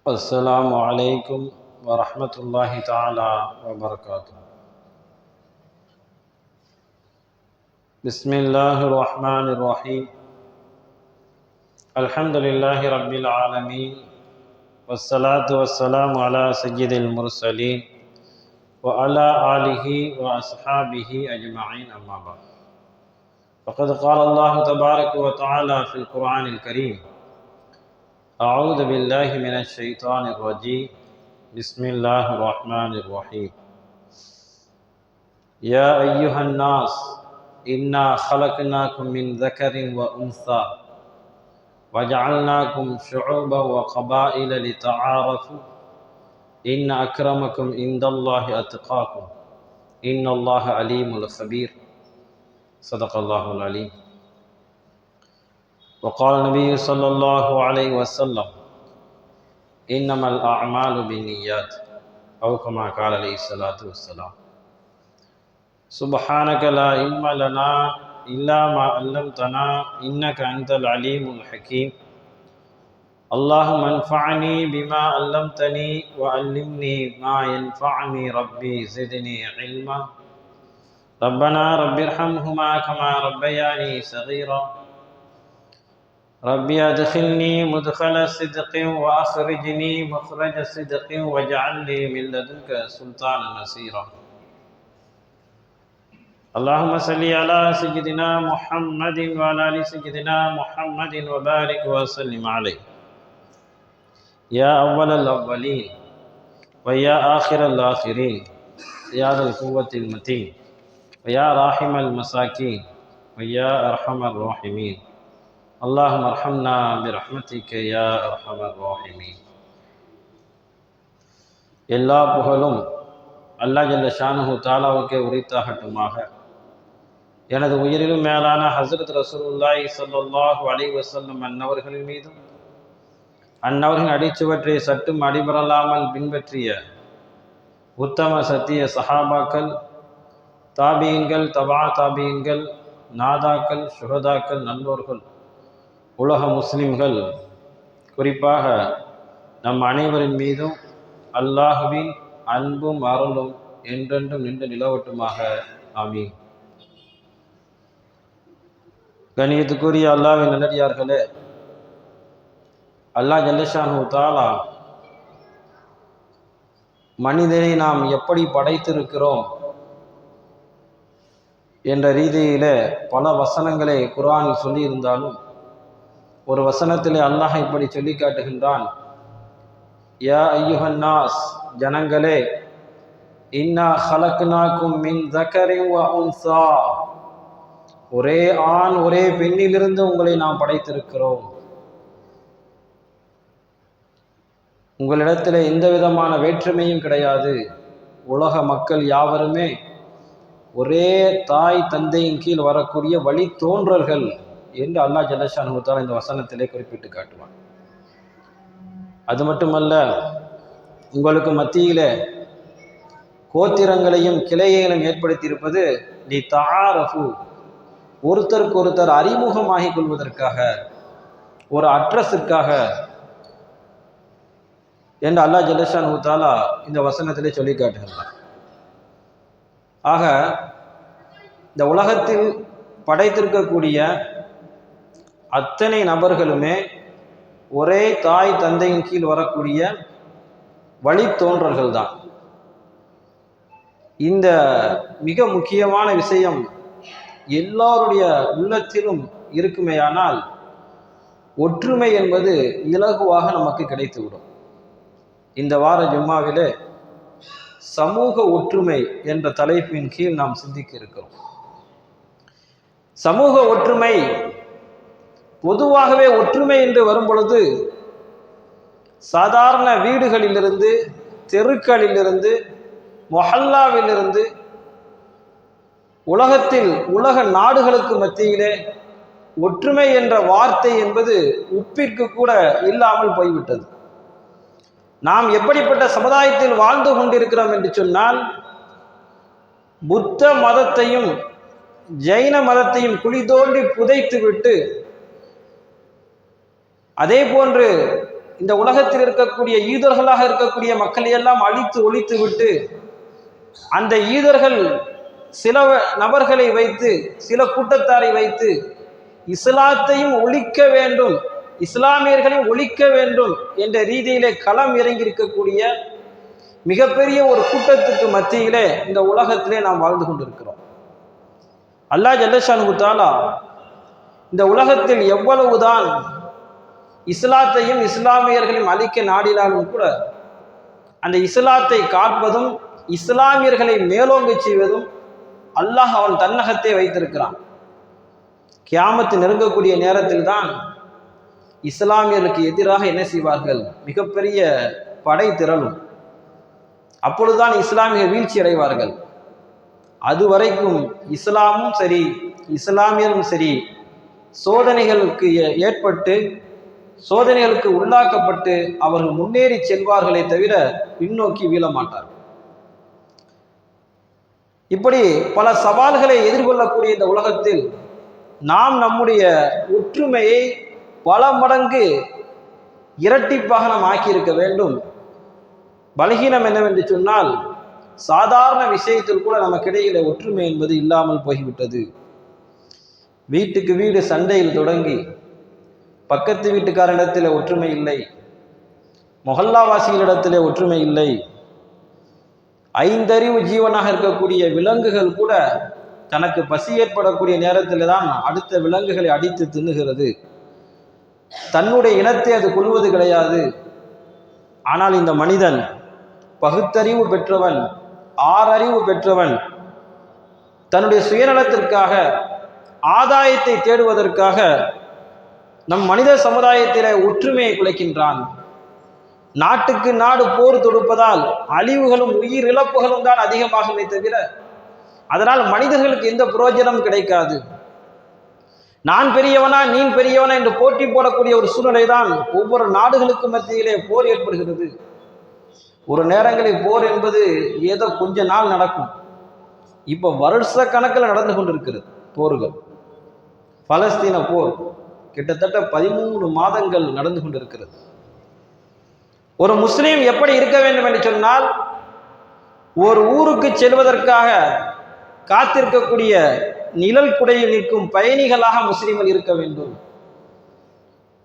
السلام عليكم ورحمة الله تعالى وبركاته. بسم الله الرحمن الرحيم. الحمد لله رب العالمين، والصلاة والسلام على سيد المرسلين وعلى آله وأصحابه أجمعين، أما بعد. فقد قال الله تبارك وتعالى في القرآن الكريم: أعوذ بالله من الشيطان الرجيم، بسم الله الرحمن الرحيم. يا أيها الناس إنا خلقناكم من ذكر وأنثى وجعلناكم شعوبا وقبائل لتعارفوا إن أكرمكم عند الله أتقاكم إن الله عليم خبير. صدق الله العليم. وقال النبي صلى الله عليه وسلم: إنما الأعمال بالنيات، أو كما قال عليه الصلاة والسلام. سبحانك لا علم لنا إلا ما علمتنا إنك أنت العليم الحكيم. اللهم انفعني بما علمتني وعلمني ما ينفعني ربي زدني علما. ربنا رب ارحمهما كما ربياني صغيرا. ربي أدخلني مدخل صدق وأخرجني مخرج صدق واجعل لي من لدنك سلطانا نصيرا. اللهم صل على سيدنا محمد وعلى آل سيدنا محمد وبارك وسلم عليه، يا أول الأولين ويا آخر الآخرين، يا ذا القوة المتين ويا راحم المساكين ويا أرحم الراحمين. اللهم ارحمنا برحمتك يا أرحم الراحمين. எல்லா புகழும் அல்லாஹ் ஜல்ல ஷானுஹு தஆலாவுக்கே உரித்தாகட்டுமாக. எனது உயிரிலும் மேலான ஹஸ்ரத் ரசூலுல்லாஹி ஸல்லல்லாஹு அலைஹி வஸல்லம் அன்னவர்களின் மீதும் அன்னவர்களின் அடிச்சுவற்றை சற்றும் அடிபரலாமல் பின்பற்றிய உத்தம சத்திய சஹாபாக்கள், தாபீன்கள், தபா தாபீன்கள், நாதாக்கள், சுஹதாக்கள், நல்லோர்கள், உலக முஸ்லிம்கள், குறிப்பாக நம் அனைவரின் மீதும் அல்லாஹுவின் அன்பும் அருளும் என்றென்றும் நின்று நிலவட்டுமாக. ஆமீன். கண்ணியத்துக்குரிய அல்லாஹ்வின் நல்லடியார்களே, அல்லாஹ் ஜல்லஷானு தஆலா மனிதனை நாம் எப்படி படைத்திருக்கிறோம் என்ற ரீதியிலே பல வசனங்களை குர்ஆனில் சொல்லியிருந்தாலும் ஒரு வசனத்திலே அல்லாஹ் இப்படி சொல்லி காட்டுகின்றான்: யா அய்யுஹன் நாஸ், ஜனங்களே, இன்னா ஹலக்னாக்கும் மின் தக்கரின் வ உன்சா, ஒரே ஆண் ஒரே பெண்ணிலிருந்து உங்களை நாம் படைத்திருக்கிறோம். உங்களிடத்தில் எந்த விதமான வேற்றுமையும் கிடையாது. உலக மக்கள் யாவருமே ஒரே தாய் தந்தையின் கீழ் வரக்கூடிய வழி தோன்றல்கள் என்று அல்லாஹ் ஜல்லஷானஹு தஆலா இந்த வசனத்திலே குறிப்பிட்டு காட்டுவான். அது மட்டுமல்ல, உங்களுக்கு மத்தியிலே கோத்திரங்களையும் கிளையையும் ஏற்படுத்தியிருப்பது லி தஆரஃபு, ஒருத்தருக்கு ஒருத்தர் அறிமுகமாகிக் கொள்வதற்காக, ஒரு அட்ரஸுக்காக என்று அல்லாஹ் ஜல்லஷானஹு தஆலா இந்த வசனத்திலே சொல்லி காட்டுகிறார். ஆக இந்த உலகத்தில் படைத்திருக்கக்கூடிய அத்தனை நபர்களுமே ஒரே தாய் தந்தையின் கீழ் வரக்கூடிய வழி தோன்றல்கள் தான். இந்த மிக முக்கியமான விஷயம் எல்லாருடைய உள்ளத்திலும் இருக்குமேயானால் ஒற்றுமை என்பது இலகுவாக நமக்கு கிடைத்துவிடும். இந்த வார ஜும்மாவிலே சமூக ஒற்றுமை என்ற தலைப்பின் கீழ் நாம் சிந்திக்க இருக்கிறோம். சமூக ஒற்றுமை, பொதுவாகவே ஒற்றுமை என்று வரும் பொழுது சாதாரண வீடுகளிலிருந்து, தெருக்களிலிருந்து, மொஹல்லாவிலிருந்து, உலக நாடுகளுக்கு மத்தியிலே ஒற்றுமை என்ற வார்த்தை என்பது உப்பிற்கு கூட இல்லாமல் போய்விட்டது. நாம் எப்படிப்பட்ட சமுதாயத்தில் வாழ்ந்து கொண்டிருக்கிறோம் என்று சொன்னால், புத்த மதத்தையும் ஜைன மதத்தையும் குழி தோண்டி புதைத்து விட்டு, அதே போன்று இந்த உலகத்தில் இருக்கக்கூடிய யூதர்களாக இருக்கக்கூடிய மக்களை எல்லாம் அழித்து ஒழித்து விட்டு அந்த யூதர்கள் சில நபர்களை வைத்து, சில கூட்டத்தாரை வைத்து இஸ்லாத்தையும் ஒழிக்க வேண்டும், இஸ்லாமியர்களையும் ஒழிக்க வேண்டும் என்ற ரீதியிலே களம் இறங்கி இருக்கக்கூடிய மிகப்பெரிய ஒரு கூட்டத்துக்கு மத்தியிலே இந்த உலகத்திலே நாம் வாழ்ந்து கொண்டிருக்கிறோம். அல்லாஹ் ஜல்லஷானு தஆலா இந்த உலகத்தில் எவ்வளவுதான் இஸ்லாத்தையும் இஸ்லாமியர்களையும் அழிக்க நாடினாலும் கூட அந்த இஸ்லாத்தை காப்பதும் இஸ்லாமியர்களை மேலோங்க செய்வதும் அல்லாஹ் அவன் தன்னகத்தை வைத்திருக்கிறான். கியாமத்து நெருங்கக்கூடிய நேரத்தில் தான் இஸ்லாமியர்களுக்கு எதிராக என்ன செய்வார்கள்? மிகப்பெரிய படை திரளும். அப்பொழுதுதான் இஸ்லாமியர்கள் வீழ்ச்சி அடைவார்கள். அதுவரைக்கும் இஸ்லாமும் சரி இஸ்லாமியரும் சரி சோதனைகளுக்கு ஏற்பட்டு சோதனைகளுக்கு உள்ளாக்கப்பட்டு அவர்கள் முன்னேறி செல்வார்களே தவிர பின்னோக்கி வீழ மாட்டார்கள். இப்படி பல சவால்களை எதிர்கொள்ளக்கூடிய இந்த உலகத்தில் நாம் நம்முடைய ஒற்றுமையை பல மடங்கு இரட்டிப்பாக நாம் ஆக்கியிருக்க வேண்டும். பலகீனம் என்னவென்று சொன்னால், சாதாரண விஷயத்தில் கூட நமக்கிடையில ஒற்றுமை என்பது இல்லாமல் போய்விட்டது. வீட்டுக்கு வீடு சண்டையில் தொடங்கி பக்கத்து வீட்டுக்காரிடத்தில் ஒற்றுமை இல்லை, மொஹல்லாவாசிகளிடத்திலே ஒற்றுமை இல்லை, ஐந்தறிவு ஜீவனாக இருக்கக்கூடிய விலங்குகள் கூட தனக்கு பசி ஏற்படக்கூடிய நேரத்தில் தான் அடுத்த விலங்குகளை அடித்து தின்னுகிறது. தன்னுடைய இனத்தை அது கொள்வது கிடையாது. ஆனால் இந்த மனிதன் பகுத்தறிவு பெற்றவன், ஆறறிவு பெற்றவன், தன்னுடைய சுயநலத்திற்காக ஆதாயத்தை தேடுவதற்காக நம் மனித சமுதாயத்திலே ஒற்றுமையை குலைக்கின்றான். நாட்டுக்கு நாடு போர் தொடுப்பதால் அழிவுகளும் உயிர் இழப்புகளும் தான் அதிகமாகுமே தவிர அதனால் மனிதர்களுக்கு எந்த பிரயோஜனம் கிடைக்காது. நான் பெரியவனா நீ பெரியவனா என்று போட்டி போடக்கூடிய ஒரு சூழ்நிலை தான் ஒவ்வொரு நாடுகளுக்கு மத்தியிலே போர் ஏற்படுகிறது. ஒரு நேரங்களில் போர் என்பது ஏதோ கொஞ்ச நாள் நடக்கும். இப்போ வருஷ கணக்கில் நடந்து கொண்டிருக்கிறது போர்கள். பலஸ்தீன போர் கிட்டத்தட்ட 13 மாதங்கள் நடந்து கொண்டிருக்கிறது. ஒரு முஸ்லீம் எப்படி இருக்க வேண்டும் என்று சொன்னால், ஒரு ஊருக்கு செல்வதற்காக காத்திருக்கக்கூடிய நிழல் குடையில் நிற்கும் பயணிகளாக முஸ்லீம்கள் இருக்க வேண்டும்.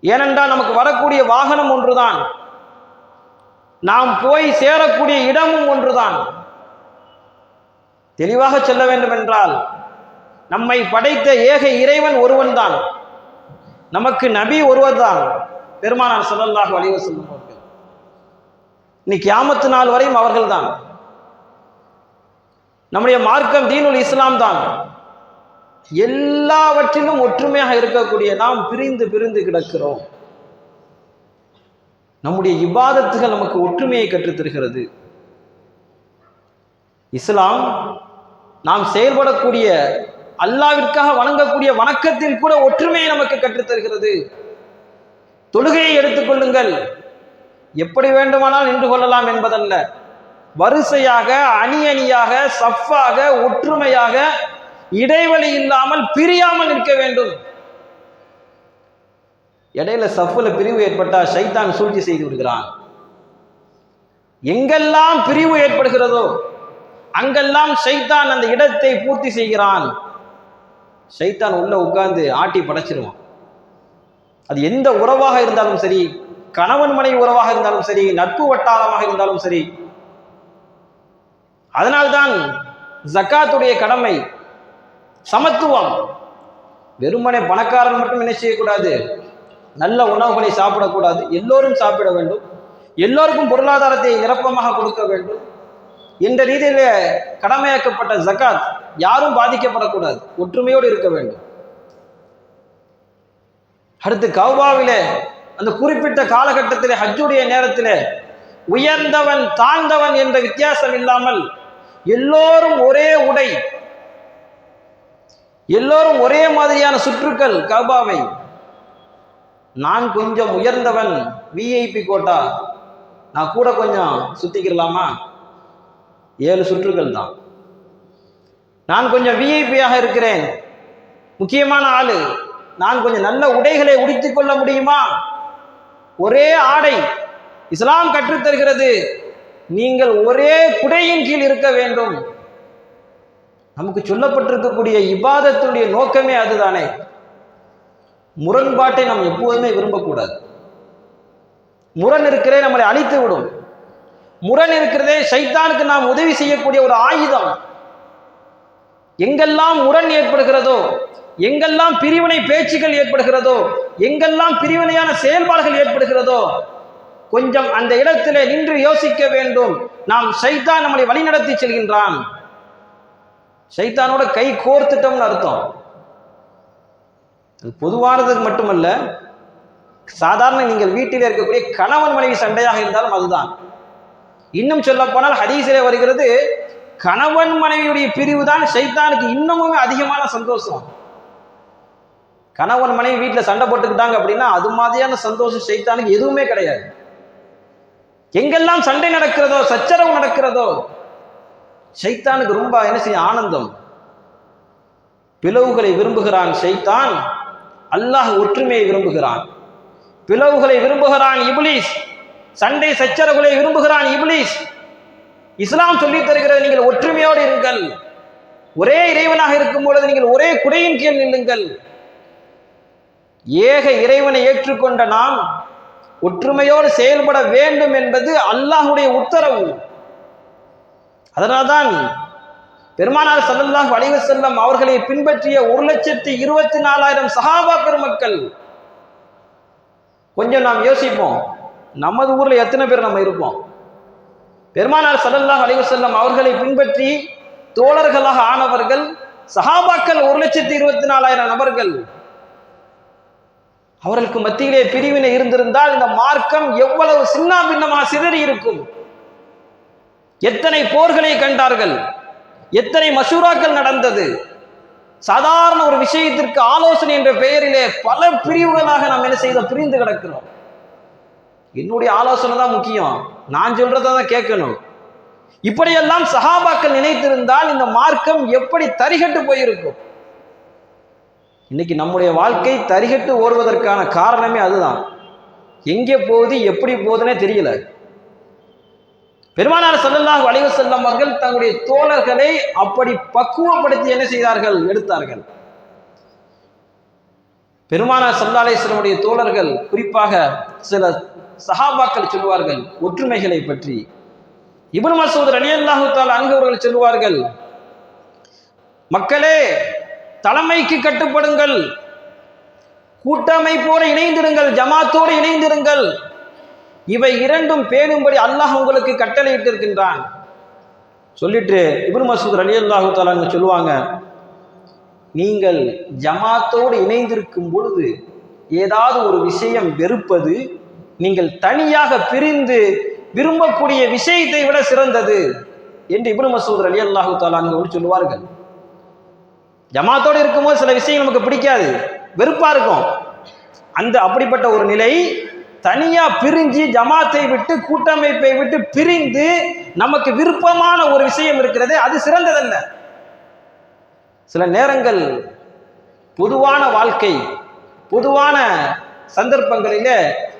ஏனென்றால் நமக்கு வரக்கூடிய வாகனம் ஒன்றுதான், நாம் போய் சேரக்கூடிய இடமும் ஒன்றுதான். தெளிவாக சொல்ல வேண்டும் என்றால், நம்மை படைத்த ஏக இறைவன் ஒருவன் தான், நமக்கு நபி ஒருவர் தான், பெருமானார் ஸல்லல்லாஹு அலைஹி வஸல்லம் அவர்கள். இன்னைக்கு கியாமத்து நாள் வரையும் அவர்கள் தான். நம்முடைய மார்க்கம் தீனுல் இஸ்லாம் தான். எல்லாவற்றிலும் ஒற்றுமையாக இருக்கக்கூடிய நாம் பிரிந்து பிரிந்து கிடக்கிறோம். நம்முடைய இபாதத்துகள் நமக்கு ஒற்றுமையை கற்றுத்தருகிறது. இஸ்லாம் நாம் செயல்படக்கூடிய அல்லாவிற்காக வணங்கக்கூடிய வணக்கத்தில் கூட ஒற்றுமையை நமக்கு கற்றுத்தருகிறது. தொழுகையை எடுத்துக்கொள்ளுங்கள், எப்படி வேண்டுமானால் நின்று கொள்ளலாம் என்பதல்ல, வரிசையாக அணி அணியாக சஃப்பாக ஒற்றுமையாக இடைவெளி இல்லாமல் பிரியாமல் நிற்க வேண்டும். இடையில சஃப்ல பிரிவு ஏற்பட்டால் ஷைத்தான் சூழ்ச்சி செய்து விடுகிறான். எங்கெல்லாம் பிரிவு ஏற்படுகிறதோ அங்கெல்லாம் ஷைத்தான் அந்த இடத்தை பூர்த்தி செய்கிறான். ஷைத்தான் உள்ள உட்கார்ந்து ஆட்டி படைச்சிருவான். அது எந்த உறவாக இருந்தாலும் சரி, கணவன் மனைவி உறவாக இருந்தாலும் சரி, நட்பு வட்டாரமாக இருந்தாலும் சரி. அதனால்தான் ஜக்காத்துடைய கடமை சமத்துவம். வெறுமனே பணக்காரன் மட்டும் என்ன செய்யக்கூடாது, நல்ல உணவுகளை சாப்பிடக்கூடாது, எல்லோரும் சாப்பிட வேண்டும், எல்லோருக்கும் பொருளாதாரத்தை நிரப்பமாக கொடுக்க வேண்டும் என்ற ரீதியிலே கடமையாக்கப்பட்ட ஜக்காத் யாரும் பாதிக்கப்படக்கூடாது, ஒற்றுமையோடு இருக்க வேண்டும். அடுத்து கௌபாவிலே அந்த குறிப்பிட்ட காலகட்டத்திலே ஹஜ்ஜுடைய நேரத்திலே உயர்ந்தவன் தாழ்ந்தவன் என்ற வித்தியாசம் இல்லாமல் எல்லோரும் ஒரே உடை, எல்லோரும் ஒரே மாதிரியான சுற்றுக்கள் கௌபாவை. நான் கொஞ்சம் உயர்ந்தவன், விஐபி கோட்டா, நான் கூட கொஞ்சம் சுத்திக்கலாமா, 7 சுற்றுகள் தான். நான் கொஞ்சம் விஐபியாக இருக்கிறேன், முக்கியமான ஆளு, நான் கொஞ்சம் நல்ல உடைகளை உடுத்திக் கொள்ள முடியுமா, ஒரே ஆடை. இஸ்லாம் கற்றுத்தருகிறது நீங்கள் ஒரே குடையின் கீழ் இருக்க வேண்டும். நமக்கு சொல்லப்பட்டிருக்கக்கூடிய இபாதத்துடைய நோக்கமே அதுதானே. முரண்பாட்டை நாம் எப்போதுமே விரும்பக்கூடாது. முரண் இருக்கிறதே நம்மளை அழித்து விடும். முரண் இருக்கிறதே சைத்தானுக்கு நாம் உதவி செய்யக்கூடிய ஒரு ஆயுதம். எங்கெல்லாம் முரண் ஏற்படுகிறதோ, எங்கெல்லாம் பிரிவினை பேச்சுகள் ஏற்படுகிறதோ, எங்கெல்லாம் பிரிவினையான செயல்பாடுகள் ஏற்படுகிறதோ, கொஞ்சம் அந்த இடத்திலே நின்று யோசிக்க வேண்டும். நாம் சைத்தான் நம்மளை வழிநடத்தி செல்கின்றான். சைத்தானோட கை கோர்த்துட்டோம்னு அர்த்தம். பொதுவானதுக்கு மட்டுமல்ல, சாதாரண நீங்கள் வீட்டில் இருக்கக்கூடிய கணவன் மனைவி சண்டையாக இருந்தாலும் அதுதான். இன்னும் சொல்ல போனால் ஹதீஸிலே வருகிறது, கணவன் மனைவியுடைய பிரிவு தான் சைத்தானுக்கு இன்னமுமே அதிகமான சந்தோஷம். கணவன் மனைவி வீட்டில் சண்டை போட்டுக்கிட்டாங்க அப்படின்னா அது மாதிரியான சந்தோஷம் சைத்தானுக்கு எதுவுமே கிடையாது. எங்கெல்லாம் சண்டை நடக்கிறதோ, சச்சரவு நடக்கிறதோ, சைத்தானுக்கு ரொம்ப என்ன செய்ய ஆனந்தம். பிளவுகளை விரும்புகிறான் சைத்தான், அல்லாஹ் ஒற்றுமையை விரும்புகிறான். பிளவுகளை விரும்புகிறான் இப்லீஸ், சண்டை சச்சரவுகளை விரும்புகிறான் இப்லீஸ். இஸ்லாம் சொல்லித் தருகிறது, நீங்கள் ஒற்றுமையோடு இருங்கள். ஒரே இறைவனாக இருக்கும் பொழுது நீங்கள் ஒரே குடையின் கீழ் நில்லுங்கள். ஏக இறைவனை ஏற்றுக்கொண்ட நாம் ஒற்றுமையோடு செயல்பட வேண்டும் என்பது அல்லாஹ்வுடைய உத்தரவு. அதனால்தான் பெருமானார் ஸல்லல்லாஹு அலைஹி வஸல்லம் அவர்களை பின்பற்றிய 1,24,000 சஹாபா பெருமக்கள். கொஞ்சம் நாம் யோசிப்போம், நமது ஊர்ல எத்தனை பேர் நம்ம இருப்போம்? பெருமானார் ஸல்லல்லாஹு அலைஹி வஸல்லம் அவர்களை பின்பற்றி தோழர்களாக ஆனவர்கள் சஹாபாக்கள் 1,24,000 நபர்கள். அவர்களுக்கு மத்தியிலே பிரிவினை இருந்திருந்தால் இந்த மார்க்கம் எவ்வளவு சின்ன பின்னமாக சிதறி இருக்கும். எத்தனை போர்களை கண்டார்கள், எத்தனை மசூராக்கள் நடந்தது. சாதாரண ஒரு விஷயத்திற்கு ஆலோசனை என்ற பெயரிலே பல பிரிவுகளாக நாம் என்ன செய்த பிரிந்து கிடக்கிறோம். என்னுடைய ஆலோசனை தான் முக்கியம், நான் சொல்றதை தான் கேட்கணும். இப்படியெல்லாம் சஹாபாக்கள் நினைத்திருந்தால் இந்த மார்க்கம் எப்படி தரிகட்டு போயிருக்கும். இன்னைக்கு நம்முடைய வாழ்க்கை தரிகட்டு ஓடுவதற்கான காரணமே அதுதான். எங்கே போகுது, எப்படி போகுதுன்னே தெரியல. பெருமானார் ஸல்லல்லாஹு அலைஹி வஸல்லம் அவர்கள் தங்களுடைய தோழர்களை அப்படி பக்குவப்படுத்தி என்ன செய்தார்கள், எடுத்தார்கள். பெருமானார் ஸல்லல்லாஹு அலைஹி வஸல்லமுடைய தோழர்கள், குறிப்பாக சில சஹாபாக்கள் சொல்வார்கள் ஒற்றுமைகளை பற்றி. இப்னு மஸ்ஊத் ரலியல்லாஹு தஆலா அன்ஹு அவர்கள் சொல்வார்கள், மக்களே தலைமைக்கு கட்டுப்படுங்கள், கூட்டமைப்போடு இணைந்திருங்கள், ஜமாத்தோடு இணைந்திருங்கள். இவை இரண்டும் பேணும்படி அல்லாஹ் உங்களுக்கு கட்டளையிட்டு இருக்கின்றான். சொல்லிட்டு இப்னு மஸ்ஊத் ரலியல்லாஹு தஆலா அன்ஹு சொல்லுவாங்க, நீங்கள் ஜமாத்தோடு இணைந்திருக்கும் பொழுது ஏதாவது ஒரு விஷயம் வெறுப்பது நீங்கள் தனியாக பிரிந்து விரும்பக்கூடிய விஷயத்தை விட சிறந்தது என்று இப்னு மஸ்ஊத் ரலியல்லாஹு தஆலா அன்ஹு சொல்லுவார்கள். ஜமாத்தோடு இருக்கும்போது சில விஷயங்கள் நமக்கு பிடிக்காது, வெறுப்பா இருக்கும். அப்படிப்பட்ட ஒரு நிலை தனியா பிரிஞ்சு ஜமாத்தை விட்டு கூட்டமைப்பை விட்டு பிரிந்து நமக்கு விருப்பமான ஒரு விஷயம் இருக்கிறது, அது சிறந்ததல்ல. சில நேரங்கள் பொதுவான வாழ்க்கை, பொதுவான சந்தர்ப்பங்களில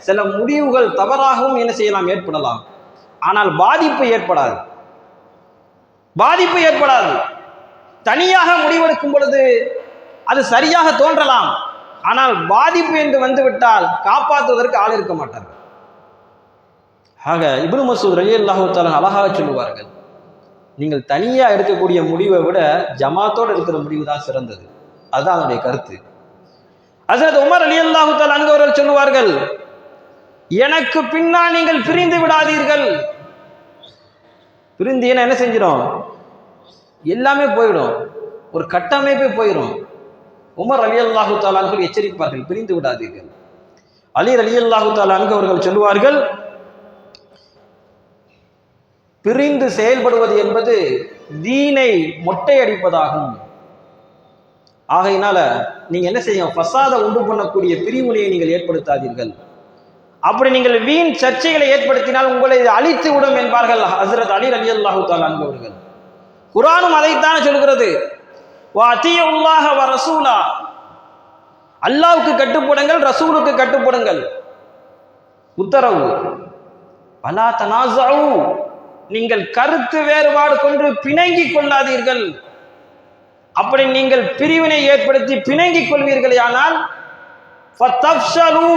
சில முடிவுகள் தவறாகவும் என்ன செய்யலாம், ஏற்படலாம். ஆனால் பாதிப்பு ஏற்படாது. பாதிப்பு ஏற்படாது. தனியாக முடிவெடுக்கும் பொழுது அது சரியாக தோன்றலாம், ஆனால் பாதிப்பு என்று வந்துவிட்டால் காப்பாற்றுவதற்கு ஆள் இருக்க மாட்டார்கள். ஆக இப்னு மஸ்ஊத் ரலியல்லாஹு தஆலா அழகாக சொல்லுவார்கள், நீங்கள் தனியா எடுக்கக்கூடிய முடிவை விட ஜமாத்தோடு எடுக்கிற முடிவு தான் சிறந்தது. அதுதான் அதனுடைய கருத்து. ஹஜ்ரத் உமர் ரலியல்லாஹு தஆலா அன்ஹு அவர்கள் சொல்லுவார்கள், எனக்கு பின்னால் நீங்கள் பிரிந்து விடாதீர்கள். பிரிந்தீங்கன்னா என்ன செஞ்சிடும், எல்லாமே போயிடும், ஒரு கட்டமைப்பே போயிடும். உமர் ரலியல்லாஹு தஆலா அன்ஹு எச்சரிப்பார்கள், பிரிந்து விடாதீர்கள். அலி ரலியல்லாஹு தஆலா அன்ஹு அவர்கள் சொல்லுவார்கள், பிரிந்து செயல்படுவது என்பது தீனை மொட்டை அடிப்பதாகும். ஆகையினால நீங்க என்ன செய்யும், ஃபசாதை உண்டு பண்ணக்கூடிய பிரிவினையை நீங்கள் ஏற்படுத்தாதீர்கள். அப்படி நீங்கள் வீண் சர்ச்சைகளை ஏற்படுத்தினால் உங்களை அழித்து விடும் என்பார்கள் ஹஜ்ரத் அலி ரலியல்லாஹு தஆலா அன்ஹு அவர்கள். குர்ஆனும் அதைத்தான் சொல்கிறது, வஅதியுல்லாஹ வ ரசூலா, அல்லாஹ்வுக்கு கட்டுப்படுங்கள், ரசூலுக்கு கட்டுப்படுங்கள். உத்தரவு. வலா தனாஸஉ, நீங்கள் கருத்து வேறுபாடு கொண்டு பிணங்கிக் கொள்ளாதீர்கள். அப்படி நீங்கள் பிரிவினை ஏற்படுத்தி பிணங்கிக் கொள்வீர்களே ஆனால் ஃபதஃப்ஷலு,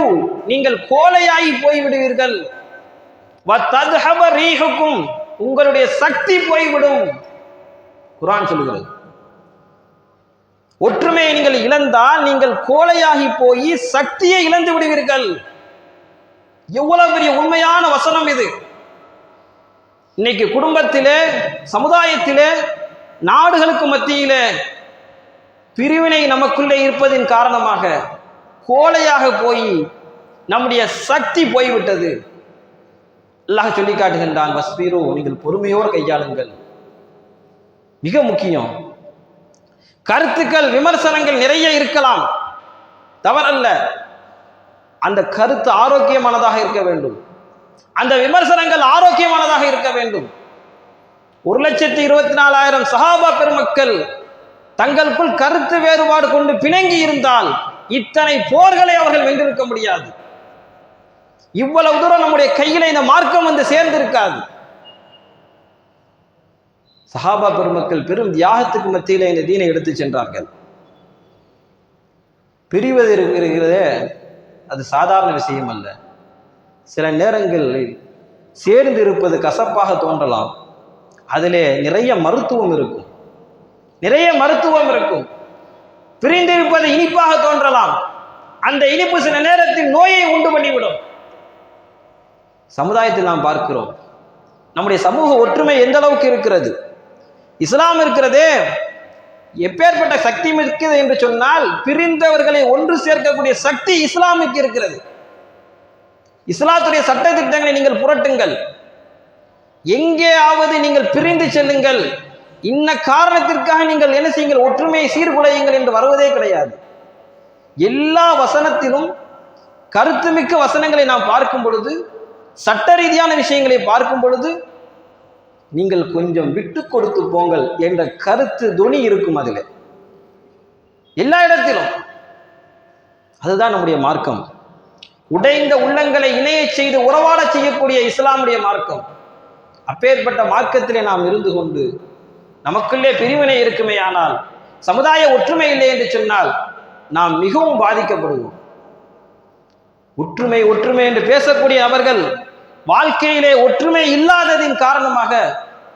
நீங்கள் கோலையாகி போய்விடுவீர்கள். வதத்ஹப ரீஹுக்கும், உங்களுடைய சக்தி போய்விடும். குர்ஆன் சொல்லுகிறது. ஒற்றுமையை நீங்கள் இழந்தால் நீங்கள் கோலையாகி போய் சக்தியை இழந்து விடுவீர்கள். எவ்வளவு பெரிய உண்மையான வசனம் இது! இன்னைக்கு குடும்பத்திலே, சமுதாயத்திலே, நாடுகளுக்கு மத்தியிலே பிரிவினை நமக்குள்ளே இருப்பதின் காரணமாக கோலையாக போய் நம்முடைய சக்தி போய்விட்டது. அல்லாஹ் சொல்லி காட்டுகின்றான், வஸ்பிரு, நீங்கள் பொறுமையோடு கையாளுங்கள். மிக முக்கியம். கருத்துக்கள், விமர்சனங்கள் நிறைய இருக்கலாம், தவறல்ல. அந்த கருத்து ஆரோக்கியமானதாக இருக்க வேண்டும். அந்த விமர்சனங்கள் ஆரோக்கியமானதாக இருக்க வேண்டும். 1,24,000 சஹாபா பெருமக்கள் தங்களுக்குள் கருத்து வேறுபாடு கொண்டு பிணங்கி இருந்தால் இத்தனை போர்களை அவர்கள் வென்றிருக்க முடியாது. இவ்வளவு தூரம் நம்முடைய கையில இந்த மார்க்கம் வந்து சேர்ந்திருக்காது. சஹாபா பெருமக்கள் பெரும் தியாகத்துக்கு மத்தியில இந்த தீனை எடுத்து சென்றார்கள். பிரிவது இருக்கிறதே அது சாதாரண விஷயம் அல்ல. சில நேரங்களில் சேர்ந்து இருப்பது கசப்பாக தோன்றலாம். அதிலே நிறைய மருத்துவம் இருக்கும், நிறைய மருத்துவம் இருக்கும். பிரிந்திருப்பது இனிப்பாக தோன்றலாம். அந்த இனிப்பு சில நேரத்தில் நோயை உண்டு பண்ணிவிடும். சமுதாயத்தில் நாம் பார்க்கிறோம், நம்முடைய சமூக ஒற்றுமை எந்த அளவுக்கு இருக்கிறது. இஸ்லாம் இருக்கிறதே, எப்பேற்பட்ட சக்தி இருக்குது என்று சொன்னால், பிரிந்தவர்களை ஒன்று சேர்க்கக்கூடிய சக்தி இஸ்லாமுக்கு இருக்கிறது. இஸ்லாத்துடைய சட்ட திட்டங்களை நீங்கள் புரட்டுங்கள். எங்கேயாவது நீங்கள் பிரிந்து செல்லுங்கள், இன்ன காரணத்திற்காக நீங்கள் என்ன செய்யுங்கள், ஒற்றுமையை சீர்குலையுங்கள் என்று வருவதே கிடையாது. எல்லா வசனத்திலும் கருத்துமிக்க வசனங்களை நாம் பார்க்கும் பொழுது, சட்ட ரீதியான விஷயங்களை பார்க்கும் பொழுது, நீங்கள் கொஞ்சம் விட்டு கொடுத்து போங்கள் என்ற கருத்து துணி இருக்கும் அதில், எல்லா இடத்திலும். அதுதான் நம்முடைய மார்க்கம். உடைந்த உள்ளங்களை இணைய செய்து உறவாட செய்யக்கூடிய இஸ்லாமுடைய மார்க்கம். அப்பேற்பட்ட மார்க்கத்திலே நாம் இருந்து கொண்டு நமக்குள்ளே பிரிவினை இருக்குமே ஆனால், சமுதாய ஒற்றுமை இல்லை என்று சொன்னால் நாம் மிகவும் பாதிக்கப்படுவோம். ஒற்றுமை ஒற்றுமை என்று பேசக்கூடிய அவர்கள் வாழ்க்கையிலே ஒற்றுமை இல்லாததின் காரணமாக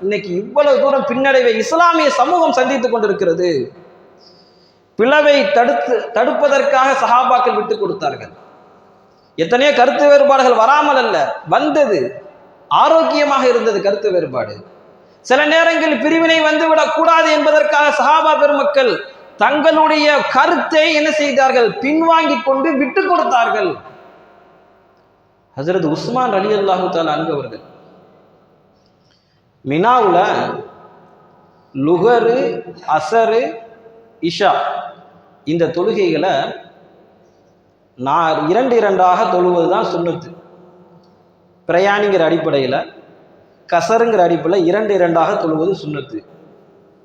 இன்னைக்கு இவ்வளவு தூரம் பின்னடைவை இஸ்லாமிய சமூகம் சந்தித்துக் கொண்டிருக்கிறது. பிளவை தடுப்பதற்காக சஹாபாக்கள் விட்டுக் கொடுத்தார்கள். எத்தனையோ கருத்து வேறுபாடுகள் வராமல் அல்ல, வந்தது. ஆரோக்கியமாக இருந்தது கருத்து வேறுபாடு. சில நேரங்களில் பிரிவினை வந்துவிடக் கூடாது என்பதற்காக சஹாபா பெருமக்கள் தங்களுடைய கருத்தை என்ன செய்தார்கள், பின்வாங்கிக் கொண்டு விட்டுக் கொடுத்தார்கள். ஹஜ்ரத் உஸ்மான் ரலியல்லாஹு தஆலா அன்ஹு அவர்கள் மினாவுல லுஹரு, அசரு, இஷா இந்த தொழுகைகளை நான் 2 தொழுவது தான் சுன்னத்து. பிரயாணிங்கிற அடிப்படையில், கசருங்கிற அடிப்படையில் 2 தொழுவது சுன்னத்து.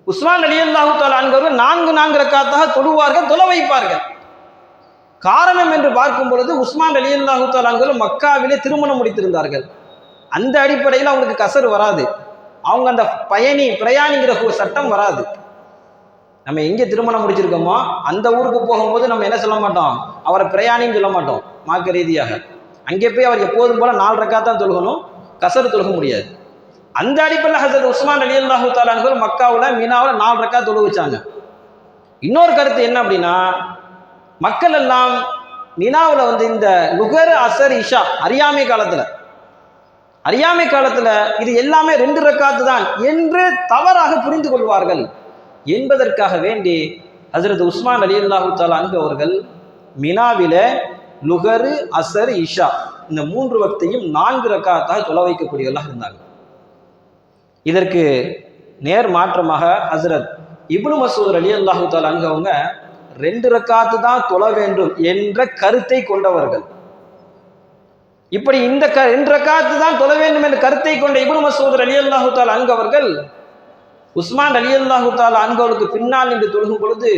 உஸ்மான் ரலியல்லாஹு தஆலா அன்ஹு அவர்கள் 4 ரக்காத்தாக தொழுவார்கள், தொழ வைப்பார்கள். காரணம் என்று பார்க்கும் பொழுது, உஸ்மான் ரலியல்லாஹு தஆலா அன்ஹு மக்காவிலே திருமணம் முடித்திருந்தார்கள். அந்த அடிப்படையில் அவங்களுக்கு கசர் வராது. அவங்க அந்த பிரயாணிங்கிற சட்டம் வராது. நம்ம எங்கே திருமணம் முடிச்சிருக்கோமோ அந்த ஊருக்கு போகும்போது நம்ம என்ன சொல்ல மாட்டோம், அவரை பிரயாணின்னு சொல்ல மாட்டோம். மார்க்க ரீதியாக அங்கே போய் அவர் எப்போதும் போல 4 ரக்காத் தான் தொழுகணும், கசர் தொழுக முடியாது. அந்த அடிப்படையில் ஹஜ்ரத் உஸ்மான் ரலியல்லாஹு தஆலா அன்ஹு மக்காவில் மினாவில் 4 ரக்காத் தொழு வச்சாங்க. இன்னொரு கருத்து என்ன அப்படின்னா, மக்கள் எல்லாம் மினாவில் வந்து இந்த லுகர், அசர், இஷா அறியாமை காலத்தில் இது எல்லாமே 2 ரக்காத்து தான் என்று தவறாக புரிந்து கொள்வார்கள் என்பதற்காக வேண்டி ஹஜ்ரத் உஸ்மான் ரலியல்லாஹு தஆலா அன்ஹு அவர்கள் மினாவில லுகர், அசர், இஷா இந்த 3 வக்தையும் 4 ரக்காத்தாக தொழ வைக்கக்கூடியவர்களாக இருந்தாங்க. இதற்கு நேர் மாற்றமாக ஹஜ்ரத் இப்னு மஸ்ஊத் ரலியல்லாஹு தஆலா அன்ஹு அவங்க 2 ரக்காத்து தான் தொழ வேண்டும் என்ற கருத்தை கொண்டவர்கள். இப்படி இந்த 2 ரக்காத்து தான் தொழ வேண்டும் என்ற கருத்தை கொண்ட இப்னு மஸ்ஊத் ரலியல்லாஹு தஆலா அன்ஹு அவர்கள் உஸ்மான் ரலியல்லாஹு தஆலா அன்ஹு அவர்களுக்கு பின்னால் நின்று தொழுகும் பொழுது